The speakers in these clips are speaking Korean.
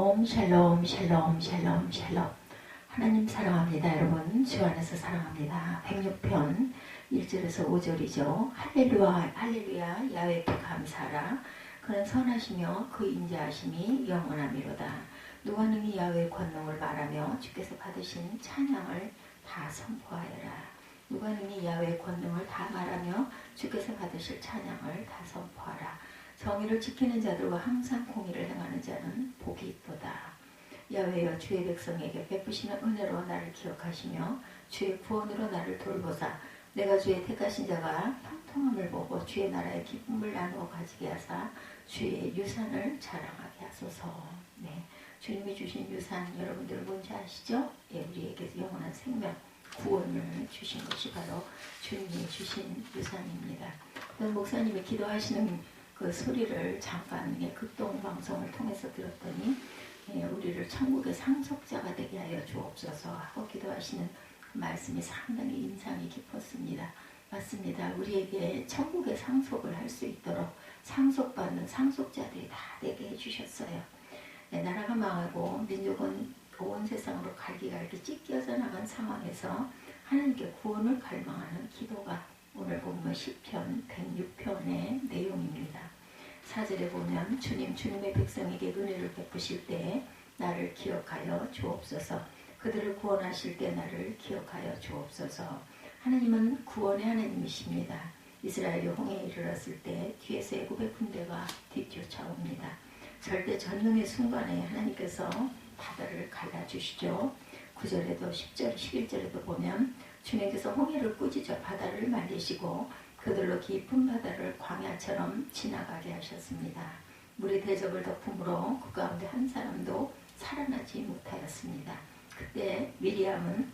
샬롬 샬롬 샬롬 샬롬 샬롬. 하나님 사랑합니다. 여러분 주 안에서 사랑합니다. 106편 1절에서 5절이죠. 할렐루야 할렐루야 야훼께 감사하라. 그는 선하시며 그 인자하심이 영원하미로다. 누가 능히 야훼의 권능을 말하며 주께서 받으신 찬양을 다 선포하여라. 누가 능히 야훼의 권능을 다 말하며 주께서 받으실 찬양을 다 선포하라. 정의를 지키는 자들과 항상 공의를 행하는 자는 복이 있도다. 야훼여 주의 백성에게 베푸시는 은혜로 나를 기억하시며 주의 구원으로 나를 돌보사 내가 주의 택하신 자가 형통함을 보고 주의 나라의 기쁨을 나누어 가지게 하사 주의 유산을 자랑하게 하소서. 네, 주님이 주신 유산 여러분들 뭔지 아시죠? 예, 우리에게 영원한 생명 구원을 주신 것이 바로 주님이 주신 유산입니다. 목사님이 기도하시는 그 소리를 잠깐 극동 방송을 통해서 들었더니 우리를 천국의 상속자가 되게 하여 주옵소서 하고 기도하시는 그 말씀이 상당히 인상이 깊었습니다. 맞습니다. 우리에게 천국의 상속을 할 수 있도록 상속받는 상속자들이 다 되게 해주셨어요. 나라가 망하고 민족은 온 세상으로 갈기가 이렇게 찢겨져 나간 상황에서 하나님께 구원을 갈망하는 기도가 오늘 본문 10편 106편의 내용입니다. 4절에 보면 주님의 백성에게 은혜를 베푸실 때 나를 기억하여 주옵소서. 그들을 구원하실 때 나를 기억하여 주옵소서. 하나님은 구원의 하나님이십니다. 이스라엘이 홍해에 이르렀을 때 뒤에서 애굽의 군대가 뒤쫓아옵니다. 절대 전능의 순간에 하나님께서 바다를 갈라주시죠. 9절에도 10절, 11절에도 보면 주님께서 홍해를 꾸짖어 바다를 말리시고 그들로 깊은 바다를 광야처럼 지나가게 하셨습니다. 물이 대접을 덮음으로 그 가운데 한 사람도 살아나지 못하였습니다. 그때 미리암은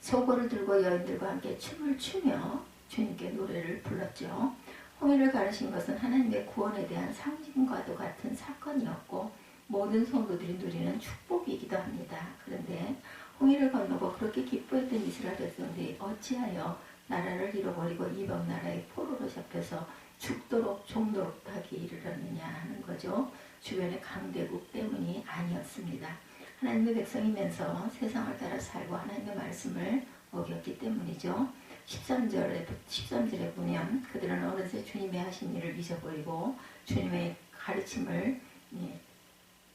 소고를 들고 여인들과 함께 춤을 추며 주님께 노래를 불렀죠. 홍해를 가르신 것은 하나님의 구원에 대한 상징과도 같은 사건이었고 모든 성도들이 누리는 축복이기도 합니다. 그런데 홍해를 건너고 그렇게 기뻐했던 이스라엘 백성들이 어찌하여 나라를 잃어버리고 이방 나라의 포로로 잡혀서 죽도록 종노릇하게 이르렀느냐 하는 거죠. 주변의 강대국 때문이 아니었습니다. 하나님의 백성이면서 세상을 따라 살고 하나님의 말씀을 어겼기 때문이죠. 13절에 보면 그들은 어느새 주님의 하신 일을 잊어버리고 주님의 가르침을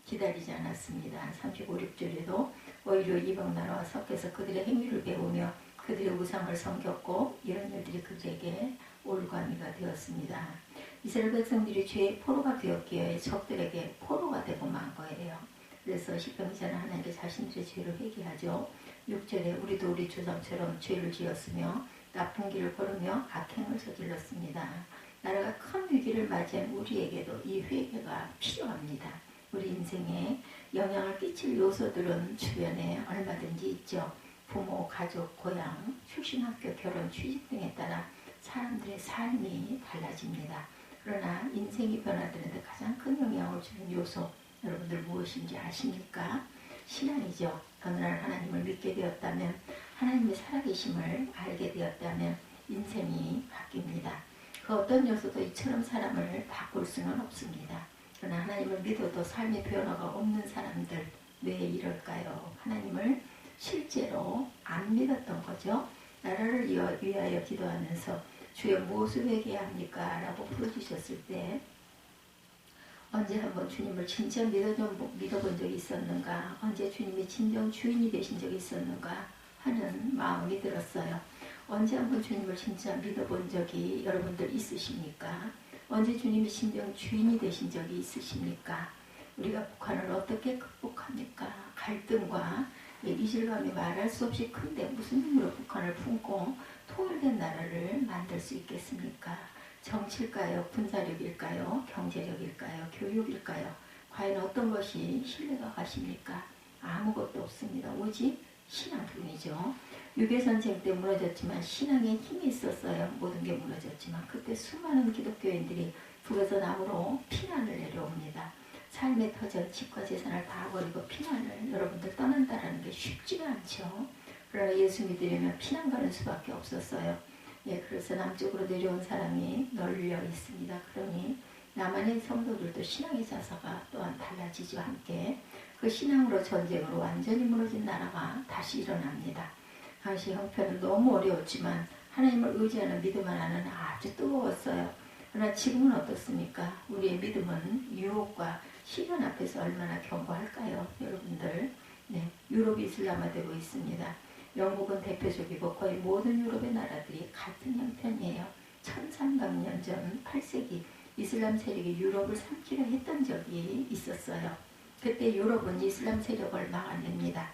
기다리지 않았습니다. 35, 6절에도 오히려 이방 나라와 섞여서 그들의 행위를 배우며 그들의 우상을 섬겼고 이런 일들이 그들에게 올가미가 되었습니다. 이스라엘 백성들이 죄의 포로가 되었기에 적들에게 포로가 되고 만 거예요. 그래서 시편 기자는 하나님께 자신들의 죄를 회개하죠. 6절에 우리도 우리 조상처럼 죄를 지었으며 나쁜 길을 걸으며 악행을 저질렀습니다. 나라가 큰 위기를 맞이한 우리에게도 이 회개가 필요합니다. 우리 인생에 영향을 끼칠 요소들은 주변에 얼마든지 있죠. 부모, 가족, 고향, 출신 학교, 결혼, 취직 등에 따라 사람들의 삶이 달라집니다. 그러나 인생이 변화되는데 가장 큰 영향을 주는 요소 여러분들 무엇인지 아십니까? 신앙이죠. 어느 날 하나님을 믿게 되었다면 하나님의 살아계심을 알게 되었다면 인생이 바뀝니다. 그 어떤 요소도 이처럼 사람을 바꿀 수는 없습니다. 그러나 하나님을 믿어도 삶의 변화가 없는 사람들 왜 이럴까요? 하나님을 실제로 안 믿었던 거죠. 나라를 위하여 기도하면서 주여 무엇을 회개해야 합니까? 라고 물어주셨을 때 언제 한번 주님을 진짜 믿어본 적이 있었는가? 언제 주님이 진정 주인이 되신 적이 있었는가? 하는 마음이 들었어요. 언제 한번 주님을 진짜 믿어본 적이 여러분들 있으십니까? 언제 주님이 진정 주인이 되신 적이 있으십니까? 우리가 북한을 어떻게 극복합니까? 갈등과 이질감이 말할 수 없이 큰데 무슨 힘으로 북한을 품고 통일된 나라를 만들 수 있겠습니까? 정치일까요? 군사력일까요? 경제력일까요? 교육일까요? 과연 어떤 것이 신뢰가 가십니까? 아무것도 없습니다. 오직 신앙뿐이죠. 6.25전쟁 때 무너졌지만 신앙에 힘이 있었어요. 모든 게 무너졌지만 그때 수많은 기독교인들이 북에서 남으로 피난을 내려옵니다. 삶의 터전, 집과 재산을 다 버리고 피난을 여러분들 떠난다라는 게 쉽지가 않죠. 그러나 예수 믿으려면 피난 가는 수밖에 없었어요. 그래서 남쪽으로 내려온 사람이 널려 있습니다. 그러니 남한의 성도들도 신앙의 자세가 또한 달라지지와 함께 그 신앙으로 전쟁으로 완전히 무너진 나라가 다시 일어납니다. 당시 형편은 너무 어려웠지만 하나님을 의지하는 믿음 하나는 아주 뜨거웠어요. 그러나 지금은 어떻습니까? 우리의 믿음은 유혹과 시련 앞에서 얼마나 견고할까요? 여러분들, 네, 유럽이 이슬람화되고 있습니다. 영국은 대표적이고 거의 모든 유럽의 나라들이 같은 형편이에요. 1300년 전 8세기 이슬람 세력이 유럽을 삼키려 했던 적이 있었어요. 그때 유럽은 이슬람 세력을 막아냅니다.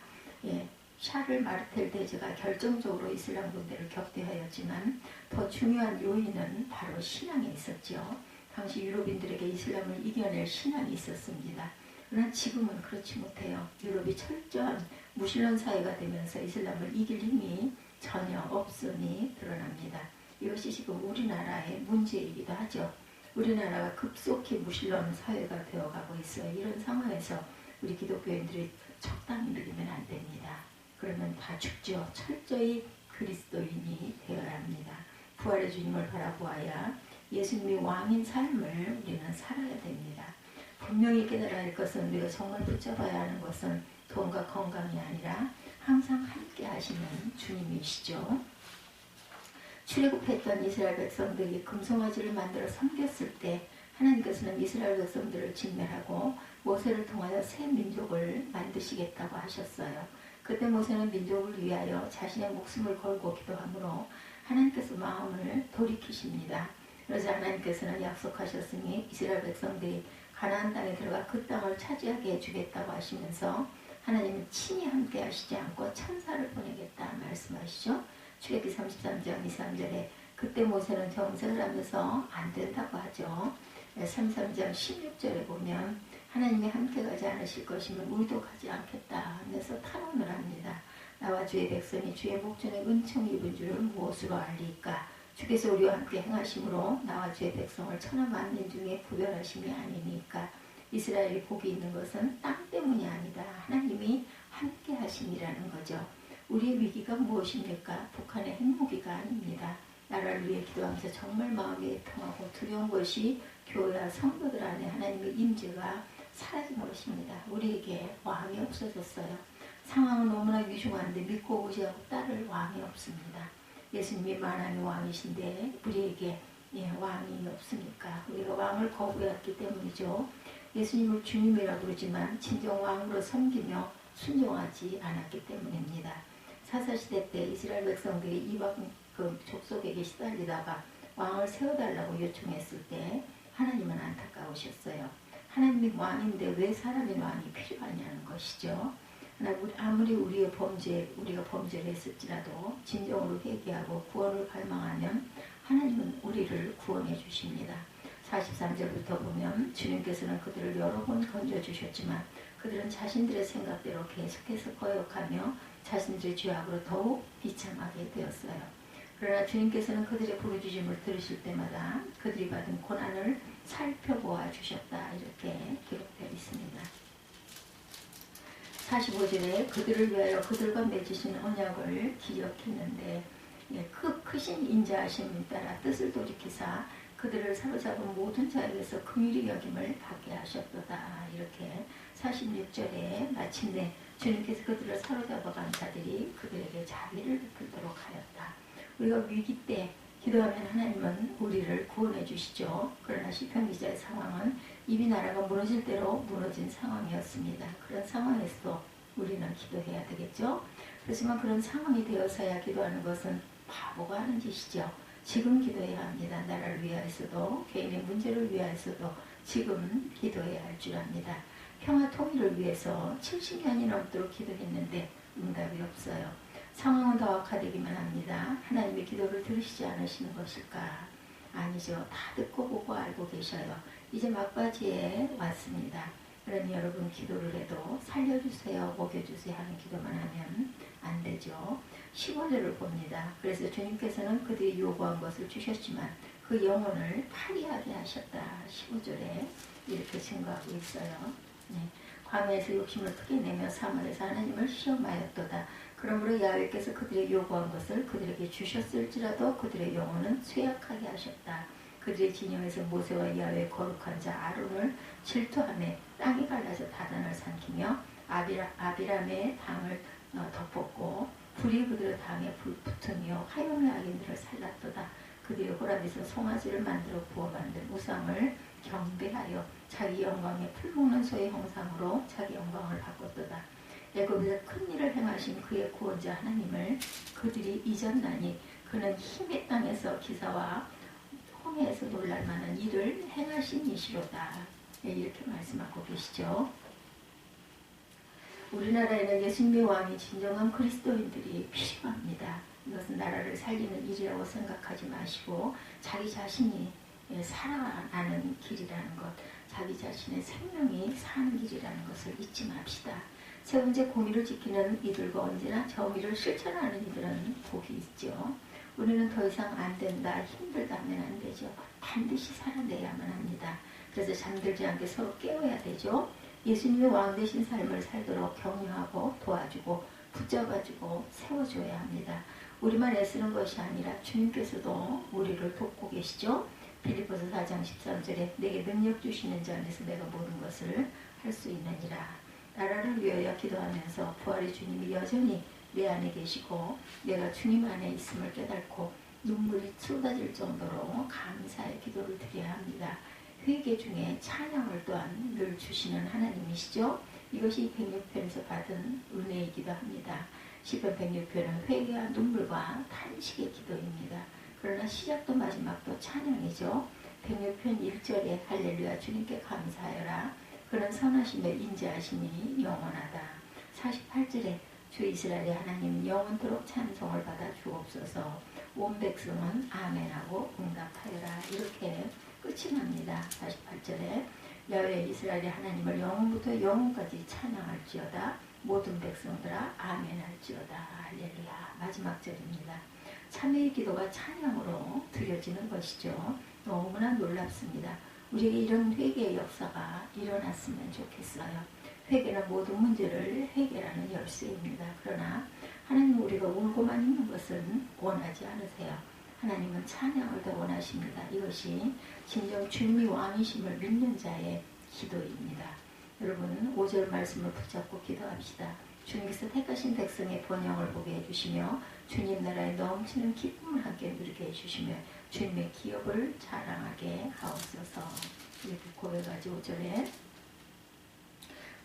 예, 샤를 마르텔 대제가 결정적으로 이슬람 군대를 격퇴하였지만 더 중요한 요인은 바로 신앙에 있었죠. 당시 유럽인들에게 이슬람을 이겨낼 신앙이 있었습니다. 그러나 지금은 그렇지 못해요. 유럽이 철저한 무신론 사회가 되면서 이슬람을 이길 힘이 전혀 없으니 드러납니다. 이것이 지금 우리나라의 문제이기도 하죠. 우리나라가 급속히 무신론 사회가 되어가고 있어요. 이런 상황에서 우리 기독교인들이 적당히 믿으면 안 됩니다. 그러면 다 죽죠. 철저히 그리스도인이 되어야 합니다. 부활의 주님을 바라보아야 예수님이 왕인 삶을 우리는 살아야 됩니다. 분명히 깨달아야 할 것은 우리가 정말 붙잡아야 하는 것은 돈과 건강이 아니라 항상 함께 하시는 주님이시죠. 출애굽했던 이스라엘 백성들이 금송아지를 만들어 섬겼을 때 하나님께서는 이스라엘 백성들을 진멸하고 모세를 통하여 새 민족을 만드시겠다고 하셨어요. 그때 모세는 민족을 위하여 자신의 목숨을 걸고 기도하므로 하나님께서 마음을 돌이키십니다. 그래서 하나님께서는 약속하셨으니 이스라엘 백성들이 가나안 땅에 들어가 그 땅을 차지하게 해주겠다고 하시면서 하나님은 친히 함께 하시지 않고 천사를 보내겠다 말씀하시죠. 출애굽기 33장 23절에 그때 모세는 정색을 하면서 안 된다고 하죠. 33장 16절에 보면 하나님이 함께 가지 않으실 것이면 우리도 가지 않겠다 하면서 탄원을 합니다. 나와 주의 백성이 주의 목전에 은총 입은 줄을 무엇으로 알리까? 주께서 우리와 함께 행하심으로 나와 주의 백성을 천하 만민 중에 구별하심이 아니니까. 이스라엘이 복이 있는 것은 땅 때문이 아니다. 하나님이 함께 하심이라는 거죠. 우리의 위기가 무엇입니까? 북한의 핵무기가 아닙니다. 나라를 위해 기도하면서 정말 마음이 통하고 두려운 것이 교회와 성도들 안에 하나님의 임재가 사라진 것입니다. 우리에게 왕이 없어졌어요. 상황은 너무나 위중한데 믿고 의지하고 따를 왕이 없습니다. 예수님이 만왕의 왕이신데 우리에게 왕이 없으니까 우리가 왕을 거부했기 때문이죠. 예수님을 주님이라고 부르지만 진정 왕으로 섬기며 순종하지 않았기 때문입니다. 사사시대 때 이스라엘 백성들이 이방 족속에게 시달리다가 왕을 세워달라고 요청했을 때 하나님은 안타까우셨어요. 하나님이 왕인데 왜 사람의 왕이 필요하냐는 것이죠. 아무리 우리가 범죄를 했을지라도 진정으로 회개하고 구원을 갈망하면 하나님은 우리를 구원해 주십니다. 43절부터 보면 주님께서는 그들을 여러 번 건져주셨지만 그들은 자신들의 생각대로 계속해서 거역하며 자신들의 죄악으로 더욱 비참하게 되었어요. 그러나 주님께서는 그들의 부르짖음을 들으실 때마다 그들이 받은 고난을 살펴보아 주셨다. 이렇게 기록되어 있습니다. 45절에 그들을 위하여 그들과 맺으신 언약을 기억했는데 크신 인자하심에 따라 뜻을 돌이키사 그들을 사로잡은 모든 자에게서 긍휼히 여김을 받게 하셨도다. 이렇게 46절에 마침내 주님께서 그들을 사로잡아간 자들이 그들에게 자비를 베풀도록 하였다. 우리가 위기 때 기도하면 하나님은 우리를 구원해 주시죠. 그러나 시편 기자의 상황은 이미 나라가 무너질 대로 무너진 상황이었습니다. 그런 상황에서도 우리는 기도해야 되겠죠. 그렇지만 그런 상황이 되어서야 기도하는 것은 바보가 하는 짓이죠. 지금 기도해야 합니다. 나라를 위하여서도 개인의 문제를 위하여서도 지금 기도해야 할 줄 압니다. 평화 통일을 위해서 70년이 넘도록 기도했는데 응답이 없어요. 상황은 더 악화되기만 합니다. 하나님의 기도를 들으시지 않으시는 것일까? 아니죠. 다 듣고 보고 알고 계셔요. 이제 막바지에 왔습니다. 그러니 여러분 기도를 해도 살려주세요, 먹여주세요 하는 기도만 하면 안 되죠. 15절을 봅니다. 그래서 주님께서는 그들이 요구한 것을 주셨지만 그 영혼을 파리하게 하셨다. 15절에 이렇게 증거하고 있어요. 네. 광야에서 욕심을 크게 내며 사막에서 하나님을 시험하였도다. 그러므로 야훼께서 그들의 요구한 것을 그들에게 주셨을지라도 그들의 영혼은 쇠약하게 하셨다. 그들의 진영에서 모세와 야훼 거룩한 자 아론을 질투하며 땅이 갈라져 다단을 삼키며 아비람의 당을 덮었고 불이 그들의 당에 붙으며 하염의 악인들을 살랐도다. 그들이 호랍에서 송아지를 만들어 구워 만든 우상을 경배하여 자기 영광에 풀먹는 소의 형상으로 자기 영광을 바꿨도다. 애굽에서 큰 일을 행하신 그의 구원자 하나님을 그들이 잊었나니 그는 힘의 땅에서 기사와 홍해에서 놀랄만한 일을 행하신 이시로다. 네, 이렇게 말씀하고 계시죠. 우리나라에는 예수님의 왕이 진정한 그리스도인들이 필요합니다. 이것은 나라를 살리는 일이라고 생각하지 마시고 자기 자신이 살아나는 길이라는 것, 자기 자신의 생명이 사는 길이라는 것을 잊지 맙시다. 세 번째, 공의를 지키는 이들과 언제나 정의를 실천하는 이들은 복이 있죠. 우리는 더 이상 안 된다, 힘들다 하면 안 되죠. 반드시 살아내야만 합니다. 그래서 잠들지 않게 서로 깨워야 되죠. 예수님의 왕 되신 삶을 살도록 격려하고 도와주고 붙잡아주고 세워줘야 합니다. 우리만 애쓰는 것이 아니라 주님께서도 우리를 돕고 계시죠. 빌립보서 4장 13절에 내게 능력 주시는 자 안에서 내가 모든 것을 할 수 있느니라. 나라를 위하여 기도하면서 부활의 주님이 여전히 내 안에 계시고 내가 주님 안에 있음을 깨닫고 눈물이 쏟아질 정도로 감사의 기도를 드려야 합니다. 회개 중에 찬양을 또한 늘 주시는 하나님이시죠. 이것이 106편에서 받은 은혜이기도 합니다. 시편 106편은 회개와 눈물과 탄식의 기도입니다. 그러나 시작도 마지막도 찬양이죠. 106편 1절에 할렐루야 주님께 감사하여라. 그는 선하시며 인자하시니 영원하다. 48절에 주 이스라엘의 하나님 영원토록 찬송을 받아 주옵소서. 온 백성은 아멘하고 응답하여라. 이렇게 끝이 납니다. 48절에 야훼 이스라엘의 하나님을 영원부터 영원까지 찬양할지어다. 모든 백성들아 아멘할지어다. 할렐루야. 마지막 절입니다. 참회의 기도가 찬양으로 드려지는 것이죠. 너무나 놀랍습니다. 우리에게 이런 회개의 역사가 일어났으면 좋겠어요. 회개는 모든 문제를 해결하는 열쇠입니다. 그러나 하나님 우리가 울고만 있는 것은 원하지 않으세요. 하나님은 찬양을 더 원하십니다. 이것이 진정 주님이 왕이심을 믿는 자의 기도입니다. 여러분 5절 말씀을 붙잡고 기도합시다. 주님께서 택하신 백성의 번영을 보게 해주시며 주님 나라에 넘치는 기쁨을 함께 누리게 해주시며 주님의 기업을 자랑하게 하옵소서. 이렇게 고백하지 5절에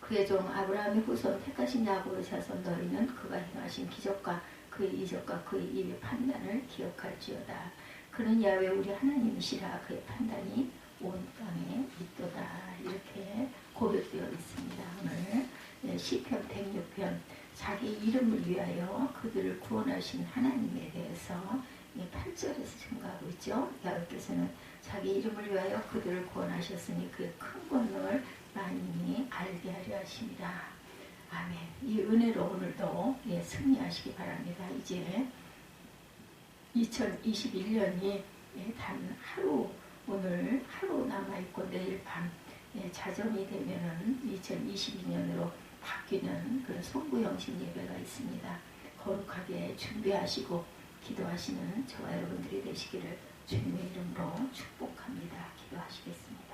그의 종 아브라함의 후손 택하신 야곱의 자손 너희는 그가 행하신 기적과 그의 이적과 그의 입의 판단을 기억할지어다. 그는 야훼 우리 하나님이시라. 그의 판단이 온 땅에 있도다. 이렇게 고백되어 있습니다. 오늘 시편 106편 자기 이름을 위하여 그들을 구원하신 하나님에 대해서 8절에서 증거하고 있죠. 야훼께서는 자기 이름을 위하여 그들을 구원하셨으니 그의 큰 권능을 만인이 알게 하려 하십니다. 아멘. 이 은혜로 오늘도 승리하시기 바랍니다. 이제 2021년이 단 하루, 오늘 하루 남아있고 내일 밤 자정이 되면은 2022년으로 바뀌는 그런 송구영신 예배가 있습니다. 거룩하게 준비하시고 기도하시는 저와 여러분들이 되시기를 주님의 이름으로 축복합니다. 기도하시겠습니다.